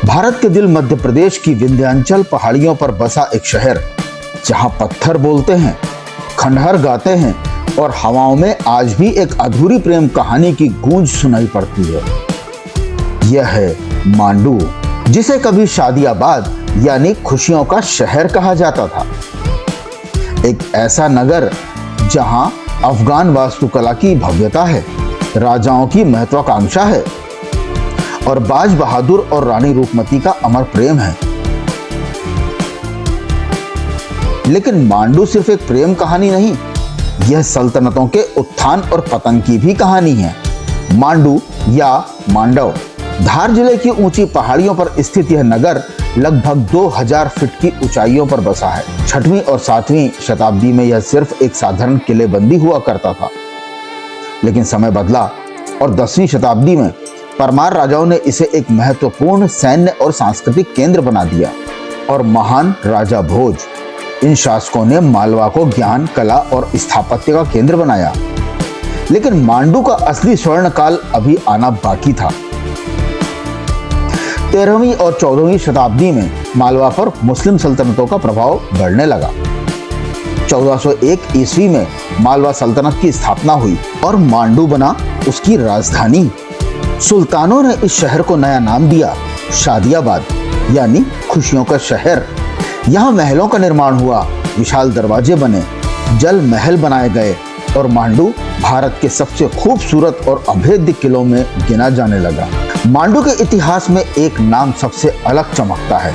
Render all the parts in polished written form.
भारत के दिल मध्य प्रदेश की विंध्याचल पहाड़ियों पर बसा एक शहर, जहां पत्थर बोलते हैं, खंडहर गाते हैं और हवाओं में आज भी एक अधूरी प्रेम कहानी की गूंज सुनाई पड़ती है। यह है मांडू, जिसे कभी शादियाबाद यानी खुशियों का शहर कहा जाता था। एक ऐसा नगर जहां अफगान वास्तुकला की भव्यता है, राजाओं की महत्वाकांक्षा है और बाज बहादुर और रानी रूपमती का अमर प्रेम है। लेकिन मांडू सिर्फ एक प्रेम कहानी नहीं, यह सल्तनतों के उत्थान और पतन की भी कहानी है। मांडू या मांडव धार जिले की ऊंची पहाड़ियों पर स्थित यह नगर लगभग 2000 फीट की ऊंचाइयों पर बसा है। 6वीं और 7वीं शताब्दी में यह सिर्फ एक साधारण किलेबंदी हुआ करता था, लेकिन समय बदला और 10वीं शताब्दी में परमार राजाओं ने इसे एक महत्वपूर्ण सैन्य और सांस्कृतिक केंद्र बना दिया और महान राजा भोज इन शासकों ने मालवा को ज्ञान, कला और स्थापत्य का केंद्र बनाया। लेकिन मांडू का असली स्वर्ण काल अभी आना बाकी था। 13वीं और 14वीं शताब्दी में मालवा पर मुस्लिम सल्तनतों का प्रभाव बढ़ने लगा। 1401 ईस्वी में मालवा सल्तनत की स्थापना हुई और मांडू बना उसकी राजधानी। सुल्तानों ने इस शहर को नया नाम दिया शादियाबाद, यानी खुशियों का शहर। यहाँ महलों का निर्माण हुआ, विशाल दरवाजे बने, जल महल बनाए गए और मांडू भारत के सबसे खूबसूरत और अभेद्य किलों में गिना जाने लगा। मांडू के इतिहास में एक नाम सबसे अलग चमकता है,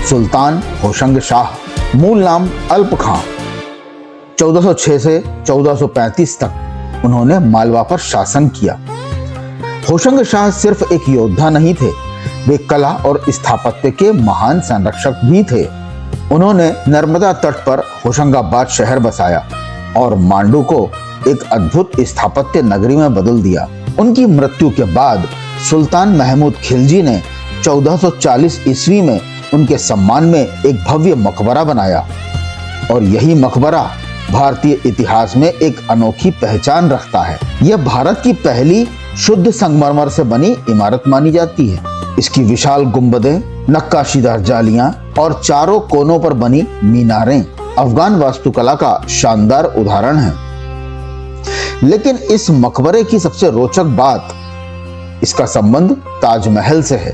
सुल्तान होशंग शाह, मूल नाम अल्प खां। 1406 से 1435 तक उन्होंने मालवा पर शासन किया। होशंग शाह सिर्फ एक योद्धा नहीं थे, वे कला और स्थापत्य के महान संरक्षक भी थे। उन्होंने नर्मदा तट पर होशंगाबाद शहर बसाया और मांडू को एक अद्भुत स्थापत्य नगरी में बदल दिया। उनकी मृत्यु के बाद सुल्तान महमूद खिलजी ने 1440 ईस्वी में उनके सम्मान में एक भव्य मकबरा बनाया और यही मकबरा भारतीय इतिहास में एक अनोखी पहचान रखता है। यह भारत की पहली शुद्ध संगमरमर से बनी इमारत मानी जाती है। इसकी विशाल गुंबदें, नक्काशीदार जालियां और चारों कोनों पर बनी मीनारें अफगान वास्तुकला का शानदार उदाहरण है। लेकिन इस मकबरे की सबसे रोचक बात इसका संबंध ताजमहल से है।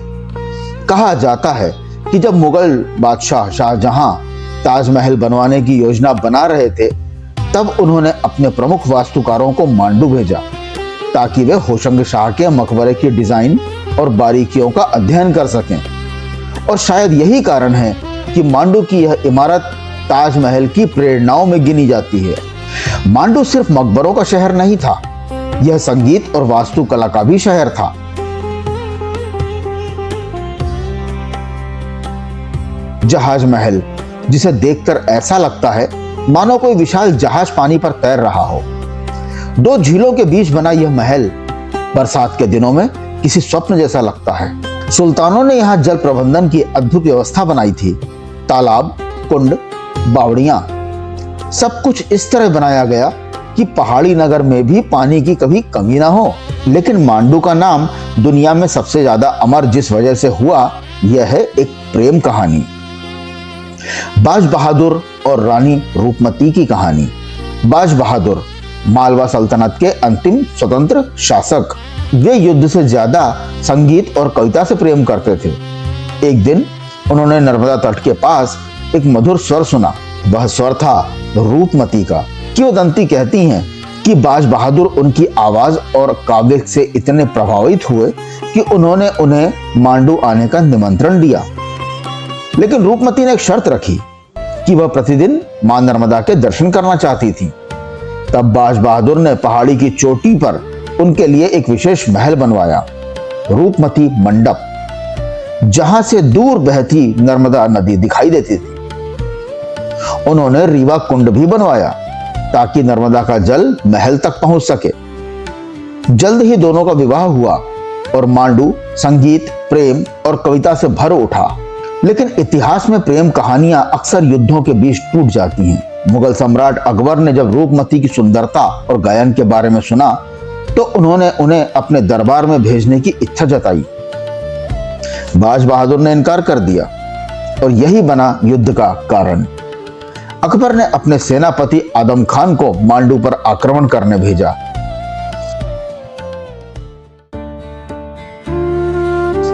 कहा जाता है कि जब मुगल बादशाह शाहजहां ताजमहल बनवाने की योजना बना रहे थे, तब उन्होंने अपने प्रमुख वास्तुकारों को मांडू भेजा ताकि वे होशंग शाह के मकबरे की डिजाइन और बारीकियों का अध्ययन कर सकें। और शायद यही कारण है कि मांडू की यह इमारत ताजमहल की प्रेरणाओं में गिनी जाती है। मांडू सिर्फ मकबरों का शहर नहीं था, यह संगीत और वास्तुकला का भी शहर था। जहाज महल, जिसे देखकर ऐसा लगता है मानो कोई विशाल जहाज पानी पर तैर रहा हो। 2 झीलों के बीच बना यह महल बरसात के दिनों में किसी स्वप्न जैसा लगता है। सुल्तानों ने यहाँ जल प्रबंधन की अद्भुत व्यवस्था बनाई थी। तालाब, कुंड, बावड़ियां, सब कुछ इस तरह बनाया गया कि पहाड़ी नगर में भी पानी की कभी कमी ना हो। लेकिन मांडू का नाम दुनिया में सबसे ज्यादा अमर जिस वजह से हुआ, यह है एक प्रेम कहानी। बाज बहादुर और रानी रूपमती की कहानी। बाज बहादुर मालवा सल्तनत के अंतिम स्वतंत्र शासक। वे युद्ध से ज्यादा संगीत और कविता से प्रेम करते थे। एक दिन उन्होंने नर्मदा तट के पास एक मधुर स्वर सुना। वह स्वर था रूपमती का। किंवदंती कहती हैं कि बाज बहादुर उनकी आवाज और काव्य से इतने प्रभावित हुए कि उन्होंने उन्हें मांडू आने का निमंत्रण दिया। लेकिन रूपमती ने एक शर्त रखी कि वह प्रतिदिन मां नर्मदा के दर्शन करना चाहती थी। तब बाज बहादुर ने पहाड़ी की चोटी पर उनके लिए एक विशेष महल बनवाया, रूपमती मंडप, जहां से दूर बहती नर्मदा नदी दिखाई देती थी। उन्होंने रीवा कुंड भी बनवाया ताकि नर्मदा का जल महल तक पहुंच सके। जल्द ही दोनों का विवाह हुआ और मांडू संगीत, प्रेम और कविता से भर उठा। लेकिन इतिहास में प्रेम कहानियां अक्सर युद्धों के बीच टूट जाती हैं। मुगल सम्राट अकबर ने जब रूपमती की सुंदरता और गायन के बारे में सुना तो उन्होंने उन्हें अपने दरबार में भेजने की इच्छा जताई। बाज बहादुर ने इनकार कर दिया और यही बना युद्ध का कारण। अकबर ने अपने सेनापति आदम खान को मांडू पर आक्रमण करने भेजा।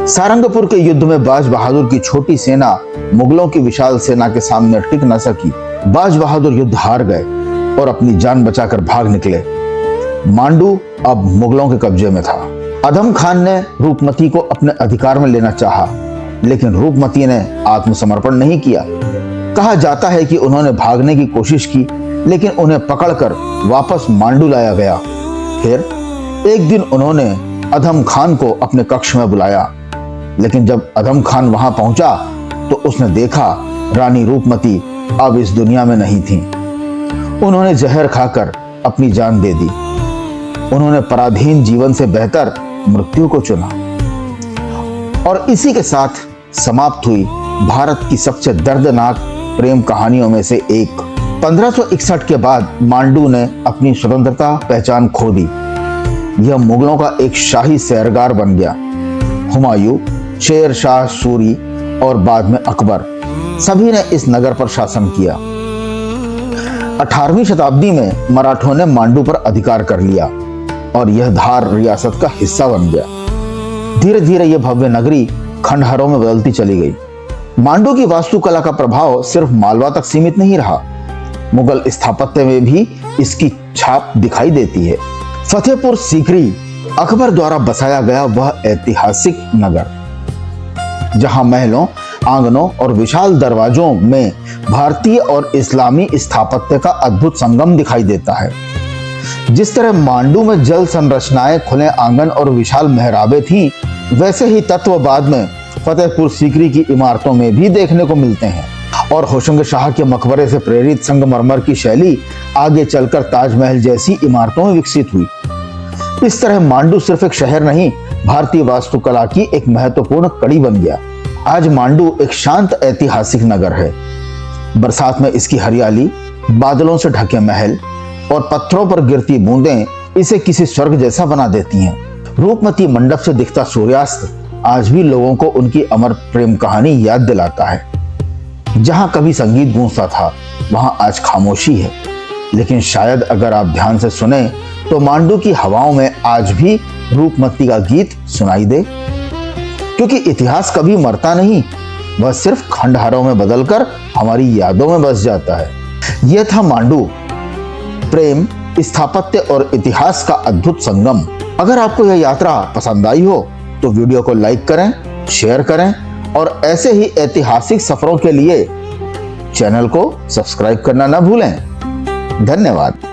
सारंगपुर के युद्ध में बाज बहादुर की छोटी सेना मुगलों की विशाल सेना के सामने टिक न सकी। बाज बहादुर युद्ध हार गए और अपनी जान बचाकर भाग निकले। मांडू अब मुगलों के कब्जे में था। आदम खान ने रूपमती को अपने अधिकार में लेना चाहा, लेकिन रूपमती ने आत्मसमर्पण नहीं किया। कहा जाता है कि उन्होंने भागने की कोशिश की, लेकिन उन्हें पकड़कर वापस मांडू लाया गया। फिर एक दिन उन्होंने अधम खान को अपने कक्ष में बुलाया, लेकिन जब अधम खान वहां पहुंचा तो उसने देखा रानी रूपमती अब इस दुनिया में नहीं थी। उन्होंने जहर खाकर अपनी जान दे दी। उन्होंने पराधीन जीवन से बेहतर मृत्यु को चुना। और इसी के साथ समाप्त हुई भारत की सबसे दर्दनाक प्रेम कहानियों में से एक। 1561 के बाद मांडू ने अपनी स्वतंत्रता पहचान खो दी। यह मुगलों का एक शाही सैरगार बन गया। हुमायूं, शेर शाह सूरी और बाद में अकबर, सभी ने इस नगर पर शासन किया। 18वीं शताब्दी में मराठों ने मांडू पर अधिकार कर लिया और यह धार रियासत का हिस्सा बन गया। धीरे धीरे यह भव्य नगरी खंडहरों में बदलती चली गई। मांडू की वास्तुकला का प्रभाव सिर्फ मालवा तक सीमित नहीं रहा, मुगल स्थापत्य में भी इसकी छाप दिखाई देती है। फतेहपुर सीकरी अकबर द्वारा बसाया गया वह ऐतिहासिक नगर, जहां महलों, आंगनों और विशाल दरवाजों में भारतीय और इस्लामी स्थापत्य का अद्भुत संगम दिखाई देता है। जिस तरह मांडू में जल संरचनाएं, खुले आंगन और विशाल मेहराबें थीं, वैसे ही तत्व बाद में फतेहपुर सीकरी की इमारतों में भी देखने को मिलते हैं। और होशंग शाह के मकबरे से प्रेरित संगमरमर की शैली आगे चलकर ताजमहल जैसी इमारतों में विकसित हुई। इस तरह मांडू सिर्फ एक शहर नहीं, भारतीय वास्तुकला की एक महत्वपूर्ण कड़ी बन गया। आज मांडू एक शांत ऐतिहासिक नगर है। बरसात में इसकी हरियाली, बादलों से ढके महल और पत्थरों पर गिरती बूंदें इसे किसी स्वर्ग जैसा बना देती हैं। रूपमती मंडप से दिखता सूर्यास्त आज भी लोगों को उनकी अमर प्रेम कहानी याद दिलाता है। जहां कभी संगीत गूंजता था, वहां आज खामोशी है, लेकिन शायद अगर आप ध्यान से सुने तो मांडू की हवाओं में आज भी रूपमती का गीत सुनाई दे। क्योंकि इतिहास कभी मरता नहीं, वह सिर्फ खंडहरों में बदलकर हमारी यादों में बस जाता है। यह था मांडू, प्रेम, स्थापत्य और इतिहास का अद्भुत संगम। अगर आपको यह यात्रा पसंद आई हो तो वीडियो को लाइक करें, शेयर करें और ऐसे ही ऐतिहासिक सफरों के लिए चैनल को सब्सक्राइब करना न भूलें। धन्यवाद।